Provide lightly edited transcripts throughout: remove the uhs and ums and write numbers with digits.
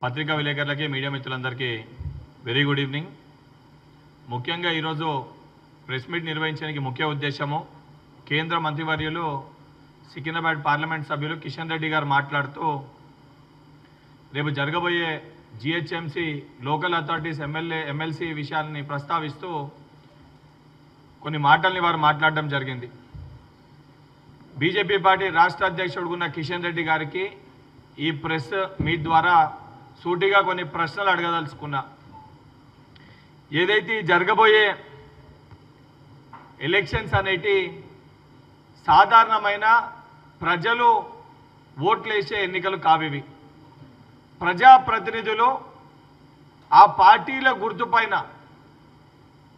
పత్రికా విలేకరులకి మీడియా మిత్రులందరికీ very good evening. ముఖ్యంగా ఈరోజు ప్రెస్ మీట్ నిర్వహించడానికి ముఖ్య ఉద్దేశము కేంద్ర మంత్రివర్యులు సికింద్రాబాద్ పార్లమెంట్ సభ్యులు కిషన్ రెడ్డి గారు మాట్లాడుతూ రేపు జరగబోయే జిహెచ్ఎంసీ లోకల్ అథారిటీస్ ఎమ్మెల్సీ విషయాన్ని ప్రస్తావిస్తూ కొన్ని మాటల్ని వారు మాట్లాడడం జరిగింది. బీజేపీ పార్టీ రాష్ట్ర అధ్యక్షుడు ఉన్న కిషన్ రెడ్డి గారికి ఈ ప్రెస్ మీట్ ద్వారా సూటిగా కొన్ని ప్రశ్నలు అడగదలుచుకున్నా. ఏదైతే జరగబోయే ఎలక్షన్స్ అనేటి సాధారణమైన ప్రజలు ఓట్లేసే ఎన్నికలు కావివి. ప్రజాప్రతినిధులు ఆ పార్టీల గుర్తుపైన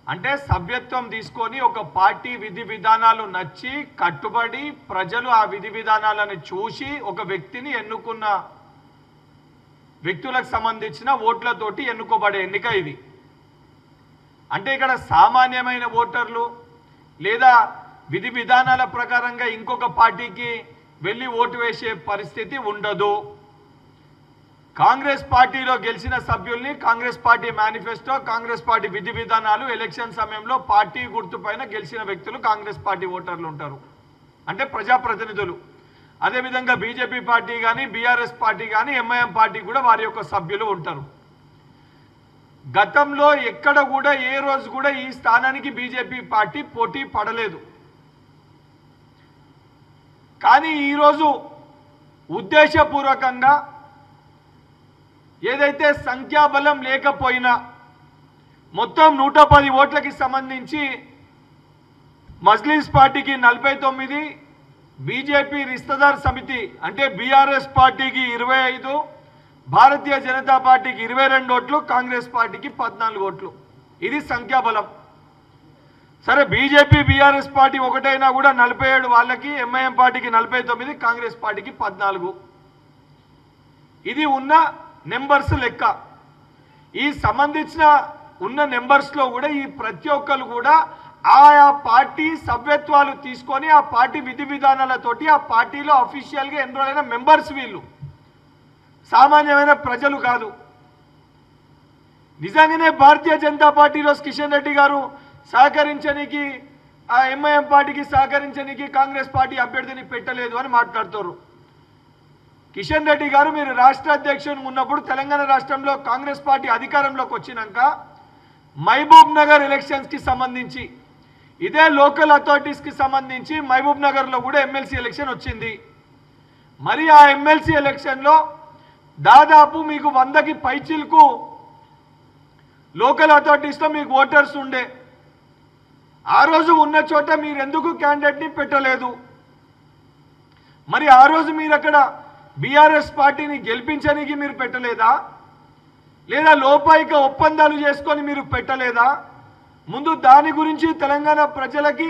అంటే సభ్యత్వం తీసుకొని ఒక పార్టీ విధి విధానాలు నచ్చి కట్టుబడి ప్రజలు ఆ విధి విధానాలను చూసి ఒక వ్యక్తిని ఎన్నుకున్న వ్యక్తులకు సంబంధించిన ఓట్లతోటి ఎన్నుకోబడే ఎన్నిక ఇది. అంటే ఇక్కడ సామాన్యమైన ఓటర్లు లేదా విధి విధానాల ప్రకారంగా ఇంకొక పార్టీకి వెళ్ళి ఓటు వేసే పరిస్థితి ఉండదు. కాంగ్రెస్ పార్టీలో గెలిచిన సభ్యుల్ని Congress party manifesto Congress party విధి విధానాలు ఎలక్షన్ సమయంలో పార్టీ గుర్తుపైన గెలిచిన వ్యక్తులు కాంగ్రెస్ పార్టీ ఓటర్లు ఉంటారు, అంటే ప్రజాప్రతినిధులు. అదేవిధంగా బీజేపీ పార్టీ కానీ బీఆర్ఎస్ పార్టీ కానీ ఎంఐఎం పార్టీ కూడా వారి యొక్క సభ్యులు ఉంటారు. గతంలో ఎక్కడ కూడా ఏ రోజు కూడా ఈ స్థానానికి బీజేపీ పార్టీ పోటీ పడలేదు. కానీ ఈరోజు ఉద్దేశపూర్వకంగా ఏదైతే సంఖ్యాబలం లేకపోయినా మొత్తం 110 ఓట్లకి సంబంధించి మజ్లిస్ పార్టీకి 49, బీజేపీ రిస్తదార్ సమితి అంటే బీఆర్ఎస్ పార్టీకి 25, భారతీయ జనతా పార్టీకి 22 ఓట్లు, కాంగ్రెస్ పార్టీకి 14 ఓట్లు. ఇది సంఖ్యాబలం. సరే, బీజేపీ బీఆర్ఎస్ పార్టీ ఒకటైనా కూడా 47 వాళ్ళకి, ఎంఐఎం పార్టీకి 49, కాంగ్రెస్ పార్టీకి 14. ఇది ఉన్న నెంబర్స్ లెక్క. ఈ సంబంధించిన ఉన్న నెంబర్స్లో కూడా ఈ ప్రతి ఒక్కరు కూడా ఆయా పార్టీ సభ్యత్వాలు తీసుకొని ఆ పార్టీ విధి విధానాలతోటి ఆ పార్టీలో అఫీషియల్గా ఎన్రోల్ అయిన మెంబర్స్. వీళ్ళు సామాన్యమైన ప్రజలు కాదు. నిజంగానే భారతీయ జనతా పార్టీలో కిషన్ రెడ్డి గారు సహకరించడానికి ఆ ఎంఐఎం పార్టీకి సహకరించడానికి కాంగ్రెస్ పార్టీ అభ్యర్థిని పెట్టలేదు అని మాట్లాడుతారు. కిషన్ రెడ్డి గారు మీరు రాష్ట్ర అధ్యక్షుడు ఉన్నప్పుడు తెలంగాణ రాష్ట్రంలో కాంగ్రెస్ పార్టీ అధికారంలోకి వచ్చినాక మహబూబ్ నగర్ ఎలక్షన్స్కి సంబంధించి ఇదే లోకల్ అథారిటీస్కి సంబంధించి మహబూబ్ నగర్లో కూడా ఎమ్మెల్సీ ఎలక్షన్ వచ్చింది. మరి ఆ ఎమ్మెల్సీ ఎలక్షన్లో దాదాపు మీకు 100కి పైచిలకు లోకల్ అథారిటీస్లో మీకు ఓటర్స్ ఉండే. ఆ రోజు ఉన్న చోట మీరు ఎందుకు క్యాండిడేట్ని పెట్టలేదు? మరి ఆ రోజు మీరు అక్కడ బీఆర్ఎస్ పార్టీని గెలిపించడానికి మీరు పెట్టలేదా? లేదా లోపాయిక ఒప్పందాలు చేసుకొని మీరు పెట్టలేదా? ముందు దాని గురించి తెలంగాణ ప్రజలకి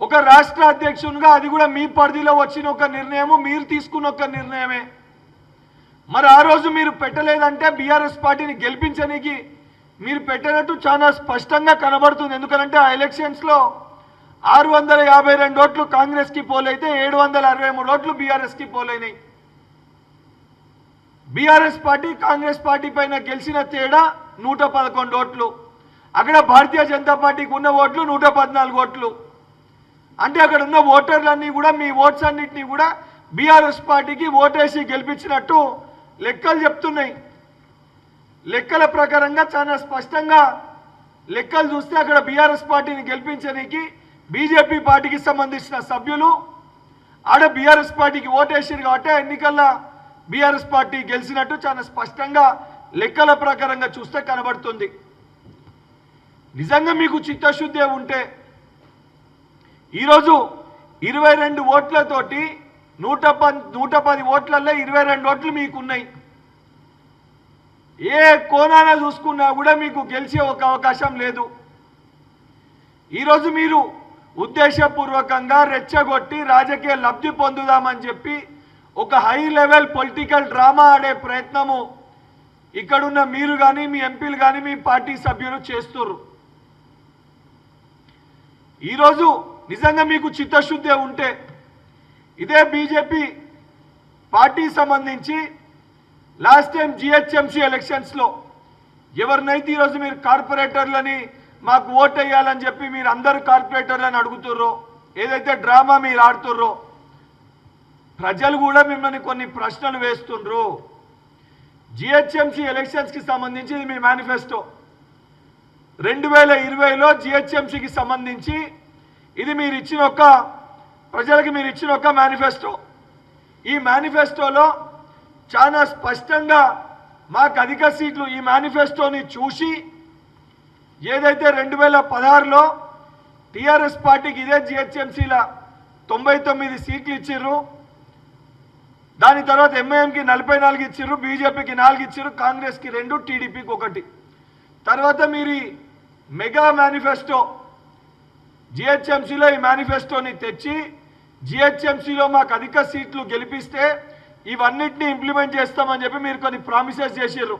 ఒక రాష్ట్ర అధ్యక్షునిగా అది కూడా మీ పరిధిలో వచ్చిన ఒక నిర్ణయము, మీరు తీసుకున్న ఒక నిర్ణయమే. మరి ఆ రోజు మీరు పెట్టలేదంటే బీఆర్ఎస్ పార్టీని గెలిపించడానికి మీరు పెట్టినట్టు చాలా స్పష్టంగా కనబడుతుంది. ఎందుకంటే ఆ ఎలక్షన్స్లో 652 ఓట్లు కాంగ్రెస్కి పోలైతే 763 ఓట్లు బీఆర్ఎస్కి పోలైనాయి. బీఆర్ఎస్ పార్టీ కాంగ్రెస్ పార్టీ పైన గెలిచిన తేడా 111 ఓట్లు. అక్కడ భారతీయ జనతా పార్టీకి ఉన్న ఓట్లు 114 ఓట్లు. అంటే అక్కడ ఉన్న ఓటర్లన్నీ కూడా మీ ఓట్స్ అన్నింటినీ కూడా బీఆర్ఎస్ పార్టీకి ఓటేసి గెలిపించినట్టు లెక్కలు చెప్తున్నాయి. లెక్కల ప్రకారంగా చాలా స్పష్టంగా లెక్కలు చూస్తే అక్కడ బీఆర్ఎస్ పార్టీని గెలిపించడానికి బీజేపీ పార్టీకి సంబంధించిన సభ్యులు ఆడ బీఆర్ఎస్ పార్టీకి ఓటేసారు కాబట్టి ఎన్నికల్లో బీఆర్ఎస్ పార్టీ గెలిచినట్టు చాలా స్పష్టంగా లెక్కల ప్రకారంగా చూస్తే కనబడుతుంది. నిజంగా మీకు చిత్తశుద్ధి ఉంటే ఈరోజు 22 ఓట్లతోటి 110 ఓట్లలో 22 ఓట్లు మీకున్నాయి. ఏ కోణాన చూసుకున్నా కూడా మీకు గెలిచే ఒక అవకాశం లేదు. ఈరోజు మీరు ఉద్దేశపూర్వకంగా రెచ్చగొట్టి రాజకీయ లబ్ధి పొందుదామని చెప్పి ఒక హై లెవెల్ పొలిటికల్ డ్రామా ఆడే ప్రయత్నము ఇక్కడున్న మీరు కానీ మీ ఎంపీలు కానీ మీ పార్టీ సభ్యులు చేస్తున్నారు. ఈరోజు నిజంగా మీకు చిత్తశుద్ధి ఉంటే ఇదే బీజేపీ పార్టీ సంబంధించి లాస్ట్ టైం జిహెచ్ఎంసీ ఎలక్షన్స్లో ఎవరినైతే ఈరోజు మీరు కార్పొరేటర్లని మాకు ఓట్ వేయాలని చెప్పి మీరు అందరు కార్పొరేటర్లని అడుగుతుర్రో, ఏదైతే డ్రామా మీరు ఆడుతుర్రో, ప్రజలు కూడా మిమ్మల్ని కొన్ని ప్రశ్నలు వేస్తుండ్రు. జిహెచ్ఎంసీ ఎలక్షన్స్కి సంబంధించి ఇది మీ మేనిఫెస్టో. 2020లో జిహెచ్ఎంసీకి సంబంధించి ఇది మీరు ఇచ్చిన ప్రజలకు మీరు ఇచ్చిన ఒక మేనిఫెస్టో. ఈ మేనిఫెస్టోలో చాలా స్పష్టంగా మాకు అధిక సీట్లు, ఈ మేనిఫెస్టోని చూసి ఏదైతే 2016లో టీఆర్ఎస్ పార్టీకి ఇదే జిహెచ్ఎంసీల 99 సీట్లు ఇచ్చిర్రు, దాని తర్వాత ఎంఐఎంకి 44 ఇచ్చిర్రు, బీజేపీకి 4 ఇచ్చిర్రు, కాంగ్రెస్కి 2, టీడీపీకి 1. తర్వాత మీరు మెగా మేనిఫెస్టో జిహెచ్ఎంసీలో ఈ మేనిఫెస్టోని తెచ్చి జిహెచ్ఎంసీలో మాకు అధిక సీట్లు గెలిపిస్తే ఇవన్నిటిని ఇంప్లిమెంట్ చేస్తామని చెప్పి మీరు కొన్ని ప్రామిసెస్ చేసిర్రు.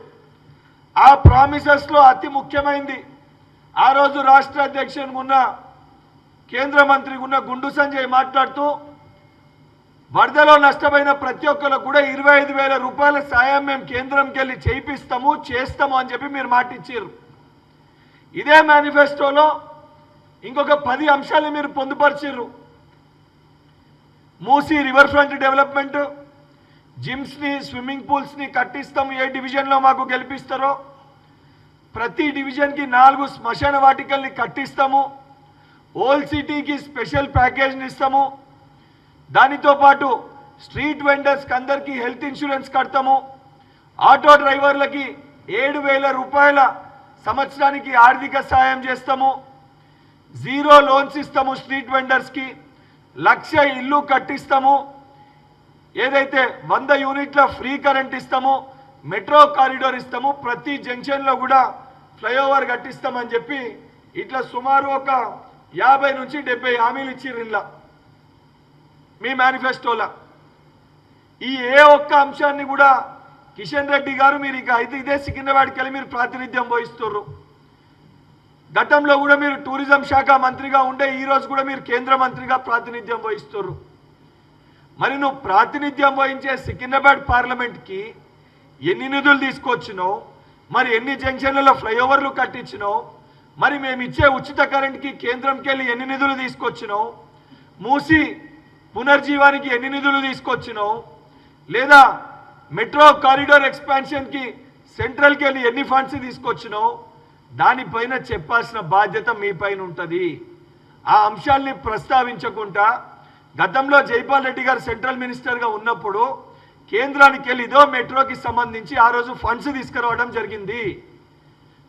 ఆ ప్రామిసెస్లో అతి ముఖ్యమైనది ఆ రోజు రాష్ట్ర అధ్యక్షునికి ఉన్న కేంద్ర మంత్రికి ఉన్న గుండు సంజయ్ మాట్లాడుతూ వరదలో నష్టపోయిన ప్రతి ఒక్కరికి కూడా 25,000 రూపాయల సాయం మేము కేంద్రంకి వెళ్ళి చేస్తాము అని చెప్పి మీరు మాట ఇచ్చారు. ఇదే మేనిఫెస్టోలో ఇంకొక 10 అంశాలు మీరు పొందుపరిచారు. మూసీ రివర్ ఫ్రంట్ డెవలప్మెంట్, జిమ్స్ని, స్విమ్మింగ్ పూల్స్ని కట్టిస్తాము, ఏ డివిజన్లో మాకు గెలిపిస్తారో ప్రతి డివిజన్కి 4 శ్మశాన వాటికల్ని కట్టిస్తాము, ఓల్డ్ సిటీకి స్పెషల్ ప్యాకేజ్ని ఇస్తాము, దానితో పాటు స్ట్రీట్ వెండర్స్కి అందరికీ హెల్త్ ఇన్సూరెన్స్ కడతాము, ఆటో డ్రైవర్లకి 7,000 రూపాయల సంవత్సరానికి ఆర్థిక సాయం చేస్తాము, 0 లోన్స్ ఇస్తాము, స్ట్రీట్ వెండర్స్కి 1,00,000 ఇల్లు కట్టిస్తాము, ఏదైతే 100 యూనిట్ల ఫ్రీ కరెంట్ ఇస్తాము, మెట్రో కారిడోర్ ఇస్తాము, ప్రతి జంక్షన్లో కూడా ఫ్లైఓవర్ కట్టిస్తామని చెప్పి ఇట్లా సుమారు ఒక 50 నుంచి 70 హామీలు ఇచ్చిర్రు ఇలా మీ మేనిఫెస్టోలో. ఈ ఏ ఒక్క అంశాన్ని కూడా కిషన్ రెడ్డి గారు మీరు ఇక అయితే ఇదే సికింద్రాబాద్కి వెళ్ళి మీరు ప్రాతినిధ్యం వహిస్తున్నారు. గతంలో కూడా మీరు టూరిజం శాఖ మంత్రిగా ఉండే ఈరోజు కూడా మీరు కేంద్ర మంత్రిగా ప్రాతినిధ్యం వహిస్తున్నారు. మరి నువ్వు ప్రాతినిధ్యం వహించే సికింద్రాబాద్ పార్లమెంట్కి ఎన్ని నిధులు తీసుకొచ్చినావు, మరి ఎన్ని జంక్షన్లలో ఫ్లైఓవర్లు కట్టించినావు, మరి మేము ఇచ్చే ఉచిత కరెంట్కి కేంద్రంకి వెళ్ళి ఎన్ని నిధులు తీసుకొచ్చినావు, మూసి పునర్జీవానికి ఎన్ని నిధులు తీసుకొచ్చినావు, లేదా మెట్రో కారిడార్ ఎక్స్పాన్షన్కి సెంట్రల్కి వెళ్ళి ఎన్ని ఫండ్స్ తీసుకొచ్చినావు, దానిపైన చెప్పాల్సిన బాధ్యత మీ పైన ఉంటుంది. ఆ అంశాల్ని ప్రస్తావించకుండా గతంలో జైపాల్ రెడ్డి గారు సెంట్రల్ మినిస్టర్గా ఉన్నప్పుడు కేంద్రానికి వెళ్ళి ఇదో మెట్రోకి సంబంధించి ఆ రోజు ఫండ్స్ తీసుకురావడం జరిగింది.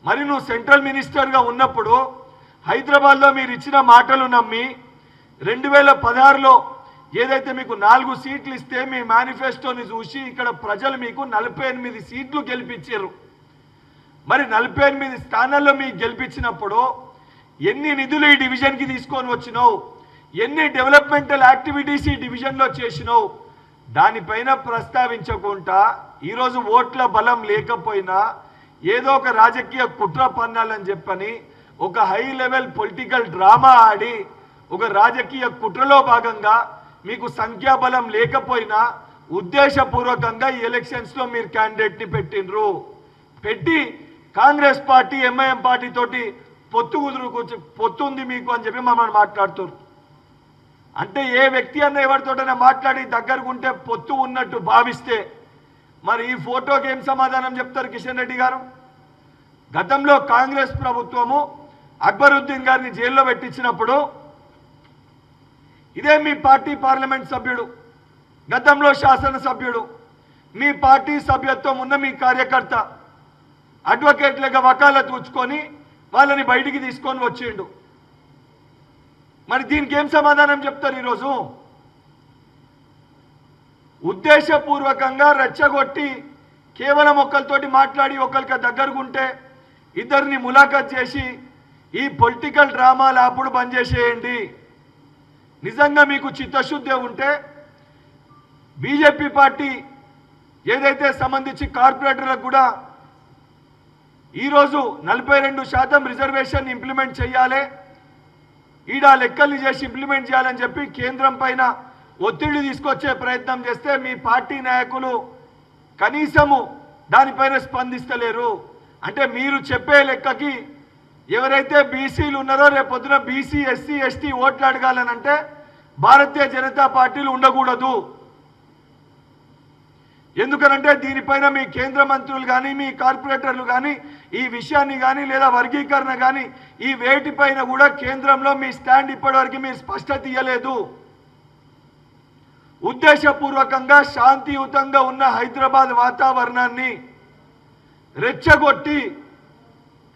మరి నువ్వు సెంట్రల్ మినిస్టర్గా ఉన్నప్పుడు హైదరాబాద్లో మీరు ఇచ్చిన మాటలు నమ్మి 2016లో ఏదైతే మీకు 4 సీట్లు ఇస్తే మీ మేనిఫెస్టోని చూసి ఇక్కడ ప్రజలు మీకు 48 సీట్లు గెలిపించారు. మరి 48 స్థానాల్లో మీకు గెలిపించినప్పుడు ఎన్ని నిధులు ఈ డివిజన్కి తీసుకొని వచ్చినావు, ఎన్ని డెవలప్మెంటల్ యాక్టివిటీస్ ఈ డివిజన్లో చేసినావు, దానిపైన ప్రస్తావించకుండా ఈరోజు ఓట్ల బలం లేకపోయినా ఏదో ఒక రాజకీయ కుట్ర పన్నాలని చెప్పని ఒక హై లెవెల్ పొలిటికల్ డ్రామా ఆడి ఒక రాజకీయ కుట్రలో భాగంగా మీకు సంఖ్యాబలం లేకపోయినా ఉద్దేశపూర్వకంగా ఈ ఎలక్షన్స్లో మీరు క్యాండిడేట్ని పెట్టి కాంగ్రెస్ పార్టీ ఎంఐఎం పార్టీ తోటి పొత్తుంది మీకు అని చెప్పి మమ్మల్ని మాట్లాడుతారు. అంటే ఏ వ్యక్తి అన్న ఎవరితోటైనా మాట్లాడి దగ్గరకుంటే పొత్తు ఉన్నట్టు భావిస్తే మరి ఈ ఫోటోకి ఏం సమాధానం చెప్తారు కిషన్ రెడ్డి గారు? గతంలో కాంగ్రెస్ ప్రభుత్వము అక్బరుద్దీన్ గారిని జైల్లో పెట్టించినప్పుడు ఇదే మీ పార్టీ పార్లమెంట్ సభ్యుడు, గతంలో శాసనసభ్యుడు, మీ పార్టీ సభ్యత్వం ఉన్న మీ కార్యకర్త అడ్వకేట్లుగా వకాలత్ ఉంచుకొని వాళ్ళని బయటికి తీసుకొని వచ్చిండు. మరి దీనికి ఏం సమాధానం చెప్తారు? ఈరోజు ఉద్దేశపూర్వకంగా రెచ్చగొట్టి కేవలం ఒకరితోటి మాట్లాడి ఒకరికి దగ్గరకుంటే ఇద్దరిని ములాఖత్ చేసి ఈ పొలిటికల్ డ్రామాలు అప్పుడు బంద్ చేసేయండి. నిజంగా మీకు చిత్తశుద్ధి ఉంటే బీజేపీ పార్టీ ఏదైతే సంబంధించి కార్పొరేటర్లకు కూడా ఈరోజు 42% రిజర్వేషన్ ఇంప్లిమెంట్ చేయాలి, ఈడ లెక్కల్ని చేసి ఇంప్లిమెంట్ చేయాలని చెప్పి కేంద్రం పైన ఒత్తిడి తీసుకొచ్చే ప్రయత్నం చేస్తే మీ పార్టీ నాయకులు కనీసము దానిపైన స్పందిస్తలేరు. అంటే మీరు చెప్పే లెక్కకి ఎవరైతే బీసీలు ఉన్నారో రేపొద్దున బీసీ ఎస్సీ ఎస్టీ ఓట్లు అడగాలనంటే భారతీయ జనతా పార్టీలు ఉండకూడదు. ఎందుకనంటే దీనిపైన మీ కేంద్ర మంత్రులు కానీ మీ కార్పొరేటర్లు కానీ ఈ విషయాన్ని కానీ లేదా వర్గీకరణ కానీ ఈ వేటిపైన కూడా కేంద్రంలో మీ స్టాండ్ ఇప్పటివరకు మీరు స్పష్టత ఇవ్వలేదు. ఉద్దేశపూర్వకంగా శాంతియుతంగా ఉన్న హైదరాబాద్ వాతావరణాన్ని రెచ్చగొట్టి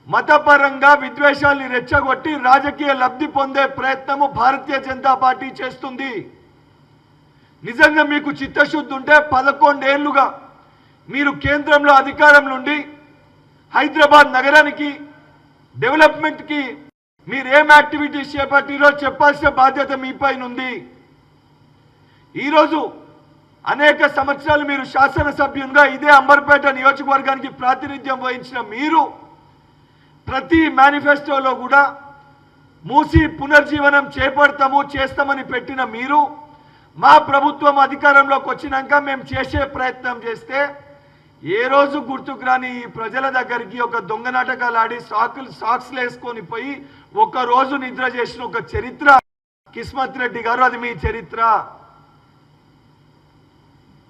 మతపరంగా విద్వేషాల్ని రెచ్చగొట్టి రాజకీయ లబ్ధి పొందే ప్రయత్నము భారతీయ జనతా పార్టీ చేస్తుంది. నిజంగా మీకు చిత్తశుద్ధి ఉంటే 11 ఏళ్లుగా మీరు కేంద్రంలో అధికారం నుండి హైదరాబాద్ నగరానికి డెవలప్మెంట్కి మీరు ఏం యాక్టివిటీస్ చేపట్టిరో చెప్పాల్సిన బాధ్యత మీ పైన ఉంది. ఈరోజు అనేక సంవత్సరాలు మీరు శాసనసభ్యునిగా ఇదే అంబర్పేట నియోజకవర్గానికి ప్రాతినిధ్యం వహించిన మీరు ప్రతి మేనిఫెస్టోలో కూడా మూసి పునర్జీవనం చేస్తామని పెట్టిన మీరు మా ప్రభుత్వం అధికారంలోకి వచ్చినాక మేము చేసే ప్రయత్నం చేస్తే ఏ రోజు గుర్తుకు రాని ఈ ప్రజల దగ్గరికి ఒక దొంగ నాటకాలు ఆడి సాక్స్లు వేసుకొని పోయి ఒక రోజు నిద్ర చేసిన ఒక చరిత్ర కిస్మత్ రెడ్డి గారు, అది మీ చరిత్ర.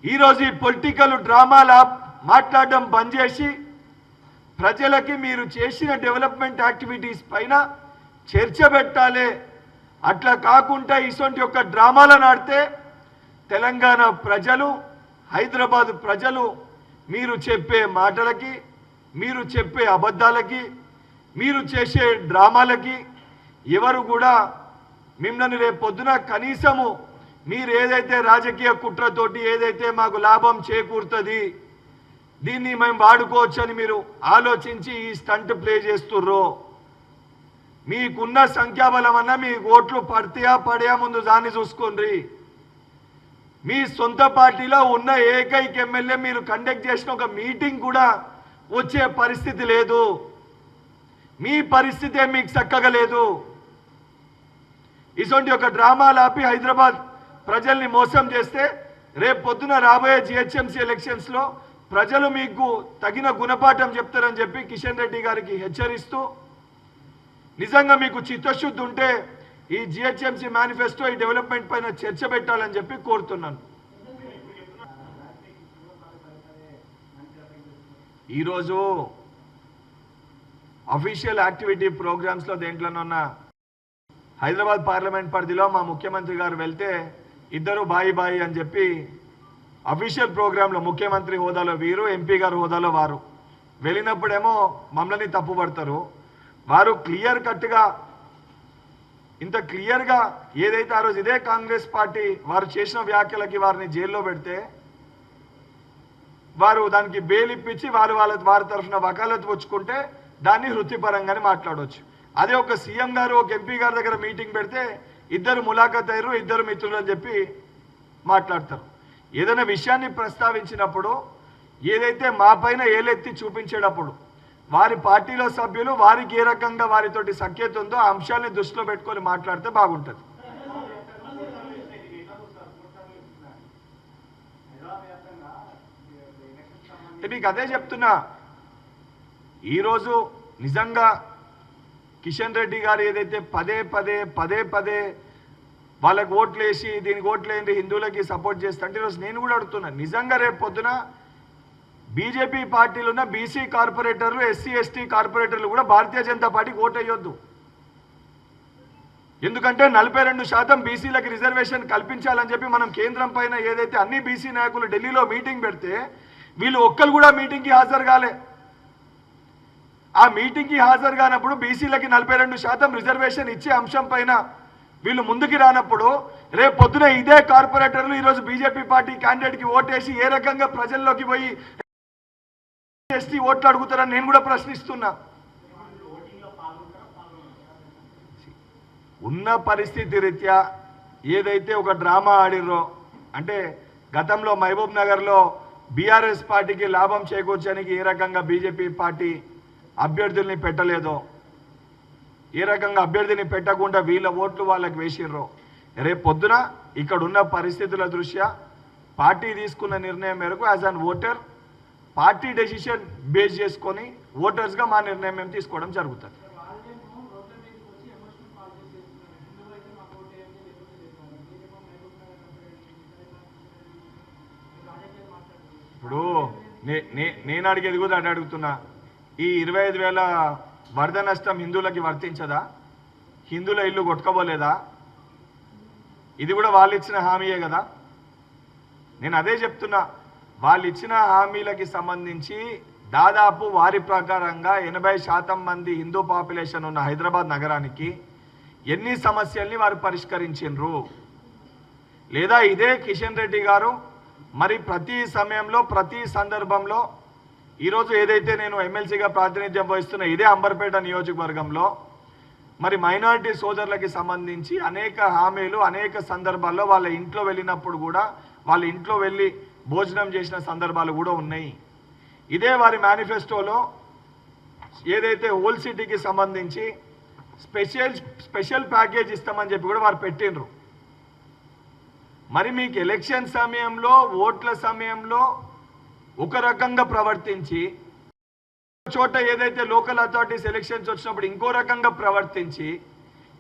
ఈరోజు ఈ పొలిటికల్ డ్రామాల మాట్లాడడం బంద్ చేసి ప్రజలకి మీరు చేసిన డెవలప్మెంట్ యాక్టివిటీస్ పైన చర్చ పెట్టాలి. అట్లా కాకుండా ఇటువంటి యొక్క డ్రామాలను ఆడితే తెలంగాణ ప్రజలు, హైదరాబాద్ ప్రజలు మీరు చెప్పే మాటలకి, మీరు చెప్పే అబద్ధాలకి, మీరు చేసే డ్రామాలకి ఎవరు కూడా మిమ్మల్ని రేపు పొద్దున కనీసము మీరు ఏదైతే రాజకీయ కుట్రతోటి ఏదైతే మాకు లాభం చేకూరుతుంది దీన్ని మేము వాడుకోవచ్చని మీరు ఆలోచించి ఈ స్టంట్ ప్లే చేస్తుర్రో, మీకున్న సంఖ్యాబలం అన్నా మీ ఓట్లు పడతాయా పడయా ముందు దాన్ని చూసుకోండి. మీ సొంత పార్టీలో ఉన్న ఏకైక ఎమ్మెల్యే మీరు కండక్ట్ చేసిన ఒక మీటింగ్ కూడా వచ్చే పరిస్థితి లేదు. మీ పరిస్థితి మీకు చక్కగా లేదు. ఇటువంటి ఒక డ్రామాలు ఆపి హైదరాబాద్ ప్రజల్ని మోసం చేస్తే రేపు పొద్దున రాబోయే జిహెచ్ఎంసీ ఎలక్షన్స్లో ప్రజలు మీకు తగిన గుణపాఠం చెప్తారని చెప్పి కిషన్ రెడ్డి గారికి హెచ్చరిస్తూ, నిజంగా మీకు చిత్తశుద్ధి ఉంటే ఈ జిహెచ్ఎంసీ మేనిఫెస్టో ఈ డెవలప్మెంట్ పైన చర్చ పెట్టాలని చెప్పి కోరుతున్నాను. ఈరోజు అఫీషియల్ యాక్టివిటీ ప్రోగ్రామ్స్లో దేంట్లోనున్న హైదరాబాద్ పార్లమెంట్ పరిధిలో మా ముఖ్యమంత్రి గారు వెళ్తే ఇద్దరు బాయి అని చెప్పి అఫీషియల్ ప్రోగ్రాంలో ముఖ్యమంత్రి హోదాలో వీరు, ఎంపీ గారు హోదాలో వారు వెళ్ళినప్పుడేమో మమ్మల్ని తప్పుపడతారు. వారు క్లియర్ కట్గా ఇంత క్లియర్గా ఏదైతే ఆ రోజు ఇదే కాంగ్రెస్ పార్టీ వారు చేసిన వ్యాఖ్యలకి వారిని జైల్లో పెడితే వారు దానికి బెయిల్ ఇప్పించి వారి తరఫున వకాలత్ పుచ్చుకుంటే దాన్ని వృత్తిపరంగానే మాట్లాడవచ్చు. అదే ఒక సీఎం గారు ఒక ఎంపీ గారి దగ్గర మీటింగ్ పెడితే ఇద్దరు ములాఖత్ అయ్యారు, ఇద్దరు మిత్రులు అని చెప్పి మాట్లాడతారు. ఏదైనా విషయాన్ని ప్రస్తావించినప్పుడు ఏదైతే మా పైన ఏలెత్తి చూపించేటప్పుడు వారి పార్టీలో సభ్యులు వారికి ఏ రకంగా వారితోటి సఖ్యత ఉందో ఆ అంశాన్ని దృష్టిలో పెట్టుకొని మాట్లాడితే బాగుంటుంది. మీకు అదే చెప్తున్నా. ఈరోజు నిజంగా కిషన్ రెడ్డి గారు ఏదైతే పదే పదే వాళ్ళకి ఓట్లు వేసి దీనికి ఓట్లేండి హిందువులకి సపోర్ట్ చేస్తా అంటే ఈరోజు నేను కూడా అడుగుతున్నాను, నిజంగా రేపు పొద్దున బీజేపీ పార్టీలో ఉన్న బీసీ కార్పొరేటర్లు, ఎస్సీ ఎస్టీ కార్పొరేటర్లు కూడా భారతీయ జనతా పార్టీకి ఓటు వేయొద్దు. ఎందుకంటే 42% బీసీలకు రిజర్వేషన్ కల్పించాలని చెప్పి మనం కేంద్రం పైన ఏదైతే అన్ని బీసీ నాయకులు ఢిల్లీలో మీటింగ్ పెడితే వీళ్ళు ఒక్కరు కూడా మీటింగ్కి హాజరు కాలే. ఆ మీటింగ్కి హాజరు కానప్పుడు బీసీలకి 42% రిజర్వేషన్ ఇచ్చే అంశం పైన వీళ్ళు ముందుకు రానప్పుడు రేపు పొద్దున ఇదే కార్పొరేటర్లు ఈరోజు బీజేపీ పార్టీ క్యాండిడేట్కి ఓటేసి ఏ రకంగా ప్రజల్లోకి పోయి ఎస్టీ ఓట్లు అడుగుతారని నేను కూడా ప్రశ్నిస్తున్నా. ఉన్న పరిస్థితి రీత్యా ఏదైతే ఒక డ్రామా ఆడిర్రో అంటే గతంలో మహబూబ్ నగర్లో బీఆర్ఎస్ పార్టీకి లాభం చేకూర్చడానికి ఏ రకంగా బీజేపీ పార్టీ అభ్యర్థుల్ని పెట్టలేదో, ఏ రకంగా అభ్యర్థిని పెట్టకుండా వీళ్ళ ఓట్లు వాళ్ళకి వేసిర్రో, రేపు పొద్దున ఇక్కడ ఉన్న పరిస్థితుల దృష్ట్యా పార్టీ తీసుకున్న నిర్ణయం మేరకు as an voter party decision base చేసుకొని ఓటర్స్గా మా నిర్ణయం మేము తీసుకోవడం జరుగుతుంది. ఇప్పుడు నేను అడిగేది కూడా అని అడుగుతున్నా, ఈ 25,000 వరద నష్టం హిందువులకి వర్తించదా? హిందువుల ఇల్లు కొట్టుకోబోలేదా? ఇది కూడా వాళ్ళు ఇచ్చిన హామీయే కదా. నేను అదే చెప్తున్నా, వాళ్ళు ఇచ్చిన హామీలకి సంబంధించి దాదాపు వారి ప్రకారంగా 80% మంది హిందూ పాపులేషన్ ఉన్న హైదరాబాద్ నగరానికి ఎన్ని సమస్యల్ని వారు పరిష్కరించారు? లేదా ఇదే కిషన్ రెడ్డి గారు మరి ప్రతి సమయంలో ప్రతి సందర్భంలో ఈరోజు ఏదైతే నేను ఎమ్మెల్సీగా ప్రాతినిధ్యం వహిస్తున్న ఇదే అంబర్పేట నియోజకవర్గంలో మరి మైనారిటీ సోదరులకి సంబంధించి అనేక హామీలు అనేక సందర్భాల్లో వాళ్ళ ఇంట్లో వెళ్ళినప్పుడు కూడా వాళ్ళ ఇంట్లో వెళ్ళి భోజనం చేసిన సందర్భాలు కూడా ఉన్నాయి. ఇదే వారి మేనిఫెస్టోలో ఏదైతే ఓల్డ్ సిటీకి సంబంధించి స్పెషల్ ప్యాకేజ్ ఇస్తామని చెప్పి కూడా వారు పెట్టినరు. మరి మీకు ఎలక్షన్ సమయంలో ఓట్ల సమయంలో ఒక రకంగా ప్రవర్తించి చోట ఏదైతే లోకల్ అథారిటీస్ ఎలక్షన్స్ వచ్చినప్పుడు ఇంకో రకంగా ప్రవర్తించి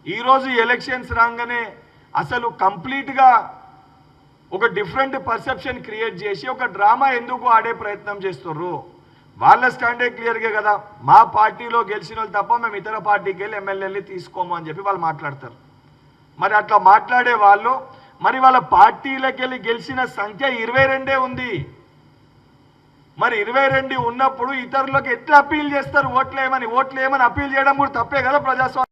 ఈరోజు ఎలక్షన్స్ రాగానే అసలు కంప్లీట్గా ఒక డిఫరెంట్ పర్సెప్షన్ క్రియేట్ చేసి ఒక డ్రామా ఎందుకు ఆడే ప్రయత్నం చేస్తుర్రు? వాళ్ళ స్టాండే క్లియర్గా కదా, మా పార్టీలో గెలిచిన వాళ్ళు తప్ప మేము ఇతర పార్టీకి వెళ్ళి ఎమ్మెల్యేలు తీసుకోము అని చెప్పి వాళ్ళు మాట్లాడతారు. మరి అట్లా మాట్లాడే వాళ్ళు మరి వాళ్ళ పార్టీలకు వెళ్ళి గెలిచిన సంఖ్య 22 ఉంది. మరి 22 ఉన్నప్పుడు ఇతరులకు ఎట్లా అప్పీల్ చేస్తారు? ఓట్లేమని అప్పీల్ చేయడం కూడా తప్పే కదా ప్రజాస్వామ్యం.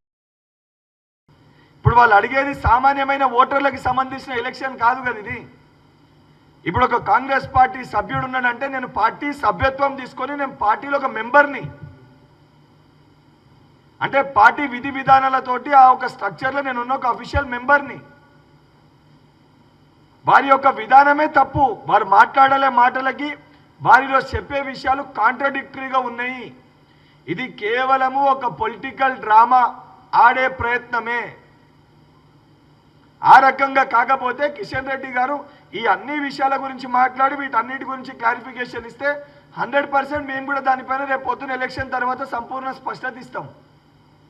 ఇప్పుడు వాళ్ళు అడిగేది సామాన్యమైన ఓటర్లకు సంబంధించిన ఎలక్షన్ కాదు కదా ఇది. ఇప్పుడు ఒక కాంగ్రెస్ పార్టీ సభ్యుడు ఉన్నాడంటే నేను పార్టీ సభ్యత్వం తీసుకొని నేను పార్టీలో ఒక మెంబర్ని, అంటే పార్టీ విధి విధానాలతోటి ఆ ఒక స్ట్రక్చర్లో నేను ఉన్న ఒక అఫీషియల్ మెంబర్ని. వారి యొక్క విధానమే తప్పు. వారు మాట్లాడలే మాటలకి వారిలో చెప్పే విషయాలు కాంట్రడిక్టరీగా ఉన్నాయి. ఇది కేవలము ఒక పొలిటికల్ డ్రామా ఆడే ప్రయత్నమే. ఆ రకంగా కాకపోతే కిషన్ రెడ్డి గారు ఈ అన్ని విషయాల గురించి మాట్లాడి వీటన్నిటి గురించి క్లారిఫికేషన్ ఇస్తే 100% మేము కూడా దానిపైన రేపు పొద్దున ఎలక్షన్ తర్వాత సంపూర్ణ స్పష్టత ఇస్తాం.